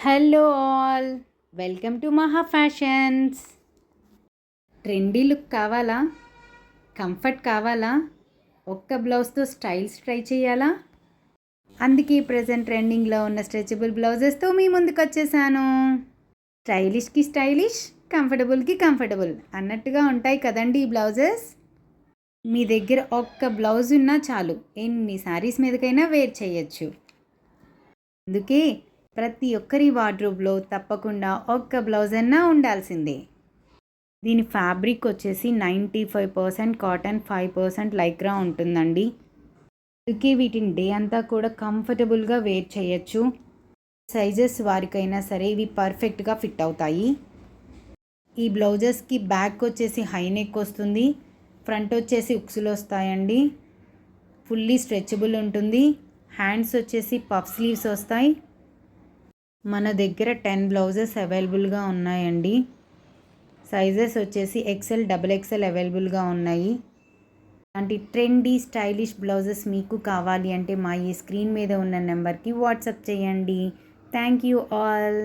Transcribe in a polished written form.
Hello all, welcome to మహా fashions. Trendy look కావాలా? Comfort కావాలా? ఒక్క బ్లౌజ్తో స్టైల్స్ ట్రై చేయాలా? అందుకే ప్రజెంట్ ట్రెండింగ్లో ఉన్న స్ట్రెచబుల్ బ్లౌజెస్తో మీ ముందుకు వచ్చేసాను. స్టైలిష్కి స్టైలిష్, కంఫర్టబుల్కి కంఫర్టబుల్ అన్నట్టుగా ఉంటాయి కదండి ఈ బ్లౌజెస్. మీ దగ్గర ఒక్క బ్లౌజ్ ఉన్నా చాలు, ఎన్ని శారీస్ మీదకైనా వేర్ చేయొచ్చు. అందుకే ప్రతి ఒక్కరి వార్డ్రోబ్లో తప్పకుండా ఒక్క బ్లౌజ్ అన్నా ఉండాల్సిందే. దీని ఫ్యాబ్రిక్ వచ్చేసి 95% కాటన్, 5% లైక్రా ఉంటుందండి. అందుకే వీటిని డే అంతా కూడా కంఫర్టబుల్గా వేర్ చేయొచ్చు. సైజెస్ వారికైనా సరే ఇవి పర్ఫెక్ట్గా ఫిట్ అవుతాయి. ఈ బ్లౌజెస్కి బ్యాక్ వచ్చేసి హై నెక్ వస్తుంది, ఫ్రంట్ వచ్చేసి ఉక్సులు వస్తాయండి. ఫుల్లీ స్ట్రెచబుల్ ఉంటుంది. హ్యాండ్స్ వచ్చేసి పఫ్ స్లీవ్స్ వస్తాయి. మన దగ్గర 10 బ్లౌజెస్ అవైలబుల్గా ఉన్నాయండి. సైజెస్ వచ్చేసి ఎక్సెల్, XXL అవైలబుల్గా ఉన్నాయి. అలాంటి ట్రెండీ స్టైలిష్ బ్లౌజెస్ మీకు కావాలి అంటే మా ఈ స్క్రీన్ మీద ఉన్న నెంబర్కి వాట్సాప్ చేయండి. Thank you all.